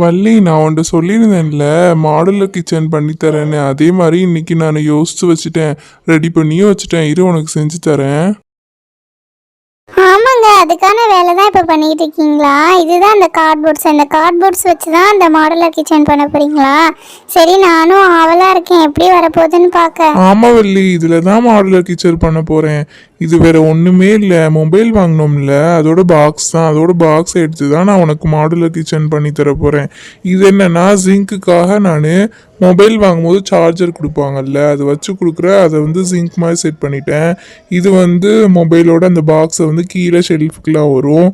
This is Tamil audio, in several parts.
வள்ளி, நான் உன்கிட்ட சொல்லியிருந்தேன்ல மாடுலர் கிச்சன் பண்ணி தரேன்னு. அதே மாதிரி இன்னைக்கு நான் யோசிச்சு வச்சுட்டேன், ரெடி பண்ணியும் வச்சுட்டேன். இரு, உனக்கு செஞ்சு தரேன். ஆமாங்க, அதுக்கான வேலை தான் இப்போ பண்ணிக்கிட்டு இருக்கீங்களா? இதுதான் அந்த கார்ட்போர்ட்ஸ் வச்சு தான் அந்த மாடுலர் கிச்சன் பண்ண போறீங்களா? சரி, நானும் ஆவலாக இருக்கேன் எப்படி வரப்போகுதுன்னு பார்க்க. ஆமா வள்ளி, இதுல தான் மாடுலர் கிச்சன் பண்ண போறேன். இது வேற ஒண்ணுமே இல்லை, மொபைல் வாங்கினோம்ல அதோட பாக்ஸ் தான். அதோட பாக்ஸ் எடுத்து தான் நான் உனக்கு மாடுலர் கிச்சன் பண்ணி தர போறேன். இது என்னன்னா, ஜிங்க்குக்காக நான் மொபைல் வாங்கும்போது சார்ஜர் கொடுப்பாங்கல்ல, அது வச்சு கொடுக்குற, அதை வந்து ஜிங்க் மாதிரி செட் பண்ணிட்டேன். இது வந்து மொபைலோட அந்த பாக்ஸை வந்து கீழே ஷெல்ஃபுக்குலாம் வரும்.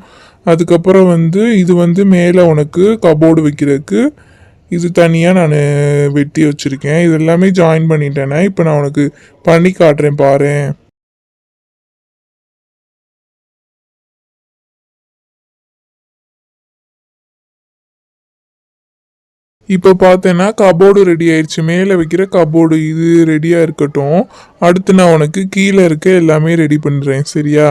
அதுக்கப்புறம் வந்து இது வந்து மேலே உனக்கு கபோர்டு வைக்கிறதுக்கு இது தனியாக நான் வெட்டி வச்சுருக்கேன். இது எல்லாமே ஜாயின் பண்ணிட்டேன்னா இப்போ நான் உனக்கு பண்ணி காட்டுறேன் பாரு. இப்போ பார்த்தேன்னா கபோர்டு ரெடி ஆயிடுச்சு. மேலே வைக்கிற கபோர்டு இது ரெடியாக இருக்கட்டும். அடுத்து நான் உனக்கு கீழே இருக்க எல்லாமே ரெடி பண்ணுறேன், சரியா?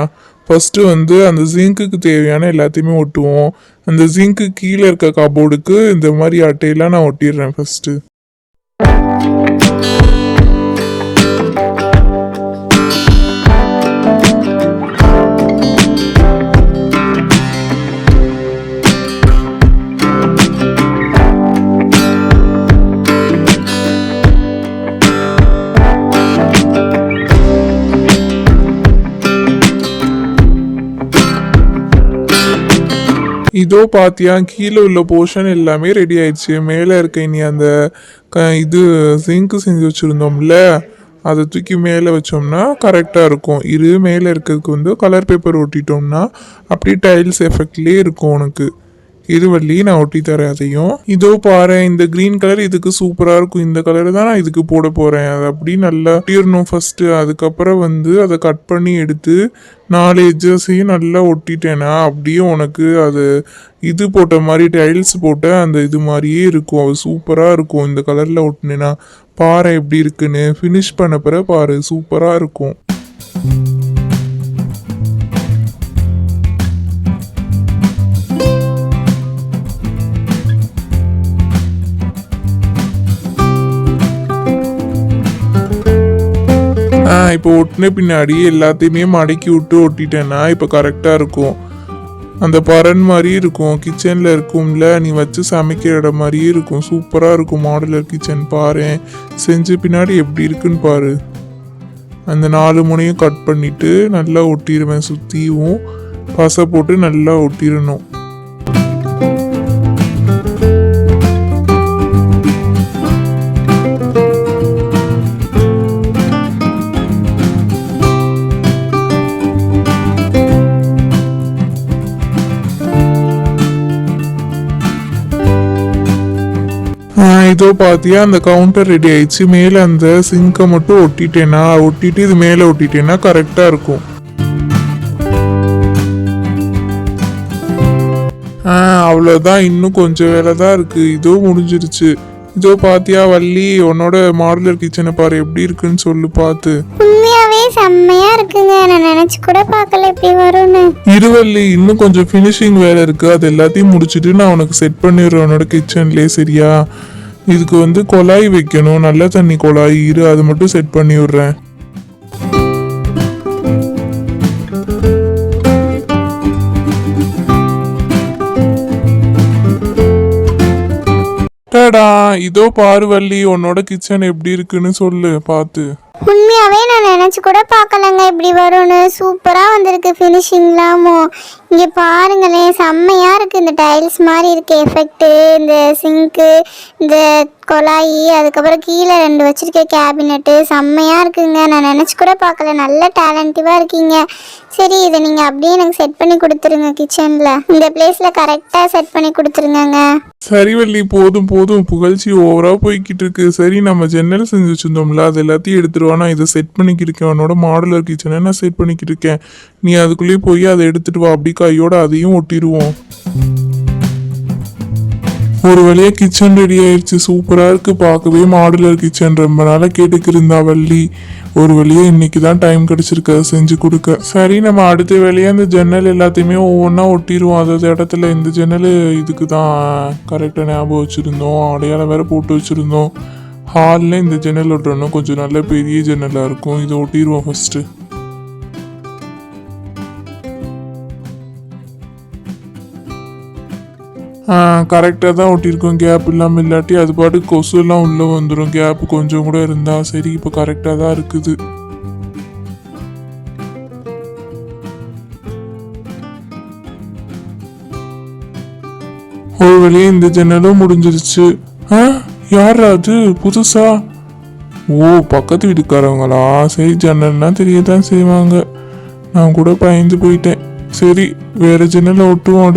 ஃபஸ்ட்டு வந்து அந்த ஜிங்க்குக்கு தேவையான எல்லாத்தையுமே ஒட்டுவோம். அந்த ஜிங்க்கு கீழே இருக்க கபோர்டுக்கு இந்த மாதிரி அட்டையெல்லாம் நான் ஒட்டிடுறேன் ஃபஸ்ட்டு. இதோ பாத்தியா, கீழே உள்ள போர்ஷன் எல்லாமே ரெடி ஆயிடுச்சு. மேலே இருக்க இனி அந்த இது சிங்க்கு செஞ்சு வச்சுருந்தோம்ல, அதை தூக்கி மேலே வச்சோம்னா கரெக்டாக இருக்கும். இது மேலே இருக்கிறதுக்கு வந்து கலர் பேப்பர் ஒட்டிட்டோம்னா அப்படியே டைல்ஸ் எஃபெக்ட்லேயே இருக்கும் உனக்கு. இது வள்ளி, நான் ஒட்டி தரேன் அதையும். இதோ பாரு, இந்த க்ரீன் கலர் இதுக்கு சூப்பராக இருக்கும். இந்த கலர் தான் நான் இதுக்கு போட போகிறேன். அதை அப்படி நல்லா ஒட்டிடணும் ஃபஸ்ட்டு. அதுக்கப்புறம் வந்து அதை கட் பண்ணி எடுத்து 4 எட்ஜஸையும் நல்லா ஒட்டிட்டேன்னா அப்படியே உனக்கு அது இது போட்ட மாதிரி டைல்ஸ் போட்ட அந்த இது மாதிரியே இருக்கும். அது சூப்பராக இருக்கும் இந்த கலரில் ஒட்டினேன்னா. பாரு எப்படி இருக்குன்னு. ஃபினிஷ் பண்ண பிறகு பாரு, சூப்பராக இருக்கும். இப்போ ஒட்டின பின்னாடி எல்லாத்தையுமே மடக்கி விட்டு ஒட்டிட்டேன்னா இப்போ கரெக்டாக இருக்கும். அந்த பரன் மாதிரி இருக்கும், கிச்சனில் இருக்கும்ல, நீ வச்சு சமைக்கிற இடம் மாதிரியே இருக்கும். சூப்பராக இருக்கும் மாடுலர் கிச்சன். பாரு, செஞ்ச பின்னாடி எப்படி இருக்குன்னு பாரு. அந்த 4 முனையும் கட் பண்ணிவிட்டு நல்லா ஒட்டிடுவேன். சுற்றியும் பசை போட்டு நல்லா ஒட்டிடணும். இதோ பாத்தியா, அந்த கவுண்டர் ரெடி ஆயிடுச்சு. மேலே அந்த சிங்கை மட்டும் ஒட்டிட்டேன்னா, ஒட்டிட்டு இது மேலே ஒட்டிட்டேன்னா கரெக்டாக இருக்கும். அவ்வளோதான், இன்னும் கொஞ்சம் வேலை தான் இருக்கு. இதோ முடிஞ்சிருச்சு. இதோ பாத்தியா வள்ளி, உன்னோட மாடுலர் கிச்சனை பாரு எப்படி இருக்குன்னு சொல்லு பார்த்து. உண்மையாவே செம்மையா இருக்குங்க, நான் நினைச்சு கூட பார்க்கல எப்படி வரும்னு. இருவள்ளி, இன்னும் கொஞ்சம் ஃபினிஷிங் வேலை இருக்கு. அது எல்லாத்தையும் முடிச்சுட்டு நான் உனக்கு செட் பண்ணிடுறேன் உன்னோட கிச்சன்லேயே, சரியா? இதுக்கு வந்து குழாய் வைக்கணும், நல்ல தண்ணி குழாய். இரு, அது மட்டும் செட் பண்ணி விடுறேன். இதோ பாரு வள்ளி, உன்னோட கிச்சன் எப்படி இருக்குன்னு சொல்லு பார்த்து. உண்மையாவே நான் நினைச்சு கூட பார்க்கலங்க இப்படி வரும்னு. சூப்பரா வந்திருக்கு ஃபினிஷிங்லாமோ. இங்க பாருங்களேன், செம்மையா இருக்கு. இந்த டைல்ஸ் மாதிரி இருக்கு எஃபெக்ட். இந்த சிங்க்கு, இந்த குழாயி, அதுக்கப்புறம் கீழே 2 வச்சிருக்க கேபினெட்டு செம்மையா இருக்குங்க. நான் நினைச்சு கூட பார்க்கல. நல்ல டேலண்டிவா இருக்கீங்க. சரி, இதை நீங்க அப்படியே எனக்கு செட் பண்ணி கொடுத்துருங்க கிச்சன்ல. இந்த பிளேஸ்ல கரெக்டா செட் பண்ணி கொடுத்துருங்க. சரி வள்ளி, போதும் போதும், புகழ்ச்சி ஓவரா போய்கிட்டு இருக்கு. சரி, நம்ம ஜன்னல் செஞ்சு வச்சிருந்தோம்ல, அது எல்லாத்தையும் எடுத்துருவா. நான் இதை செட் பண்ணிக்கிட்டு இருக்கேன். உன்னோட மாடுலர் கிச்சனை நான் செட் பண்ணிக்கிட்டு இருக்கேன். நீ அதுக்குள்ளேயே போய் அதை எடுத்துட்டு வா. அப்படி கையோட அதையும் ஒட்டிடுவோம். ஒரு வழியா கிச்சன் ரெடி ஆயிடுச்சு. சூப்பரா இருக்கு பார்க்கவே. மாடுலர் கிச்சன் ரொம்ப நாளா கேட்டுக்கு இருந்தா வள்ளி. ஒரு வழியா இன்னைக்கு தான் டைம் கிடைச்சிருக்கு அதை செஞ்சு கொடுக்க. சரி, நம்ம அடுத்த வேலையா இந்த ஜன்னல் எல்லாத்தையுமே ஒவ்வொன்றா ஒட்டிடுவோம். அதாவது இடத்துல இந்த ஜன்னல் இதுக்கு தான் கரெக்டாக ஞாபகம் வச்சுருந்தோம். அடையாளம் வேற போட்டு வச்சுருந்தோம். ஹாலில் இந்த ஜன்னல் ஒட்டணும். கொஞ்சம் நல்ல பெரிய ஜன்னலாக இருக்கும். இதை ஒட்டிடுவோம் ஃபஸ்ட்டு. கரெக்டாக தான் ஒட்டியிருக்கோம். கேப் இல்லாமல், இல்லாட்டி அது பாட்டு கொசுலாம் உள்ளே வந்துடும். கேப் கொஞ்சம் கூட இருந்தால். சரி, இப்போ கரெக்டாக தான் இருக்குது. ஒரு வழியே இந்த ஜன்னலும் முடிஞ்சிருச்சு. யாரா அது புதுசா? ஓ, பக்கத்து வீட்டுக்காரவங்களா? சரி, ஜன்னல்னா தெரியதான் செய்வாங்க. நான் கூட பயந்து போயிட்டேன். சரி, வேற ஜன்னலை ஒட்டுவோம்.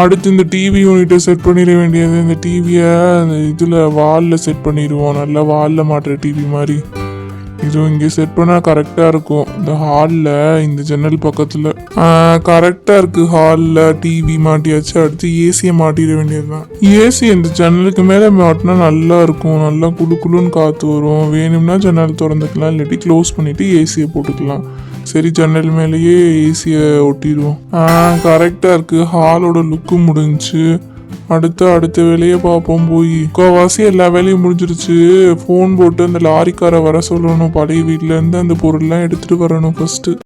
அடுத்து இந்த டிவி யூனிட்டை செட் பண்ணிட வேண்டியது. இந்த டிவியை இதில் வாலில் செட் பண்ணிடுவோம். நல்லா வாலில் மாட்டுற டிவி மாதிரி. இதுவும் இங்கே செட் பண்ணால் கரெக்டாக இருக்கும். இந்த ஹாலில் இந்த ஜன்னல் பக்கத்தில் கரெக்டாக இருக்குது. ஹாலில் டிவி மாட்டியாச்சு. அடுத்து ஏசியை மாட்டிட வேண்டியது தான். ஏசி இந்த ஜன்னலுக்கு மேலே மாட்டினா நல்லா இருக்கும். நல்லா குளு குளுன்னு காற்று வரும். வேணும்னா ஜன்னல் திறந்துக்கலாம், இல்லாட்டி க்ளோஸ் பண்ணிவிட்டு ஏசியை போட்டுக்கலாம். சரி, ஜன்னல் மேலேயே ஏசியை ஒட்டிடுவோம். கரெக்டாக இருக்குது. ஹாலோட லுக்கும் முடிஞ்சுச்சு. அடுத்த வேலையை பார்ப்போம். போய் முக்கால்வாசி எல்லா வேலையும் முடிஞ்சிருச்சு. ஃபோன் போட்டு அந்த லாரிக்காரை வர சொல்லணும். பழைய வீட்டிலேருந்து அந்த பொருள்லாம் எடுத்துகிட்டு வரணும் ஃபஸ்ட்டு.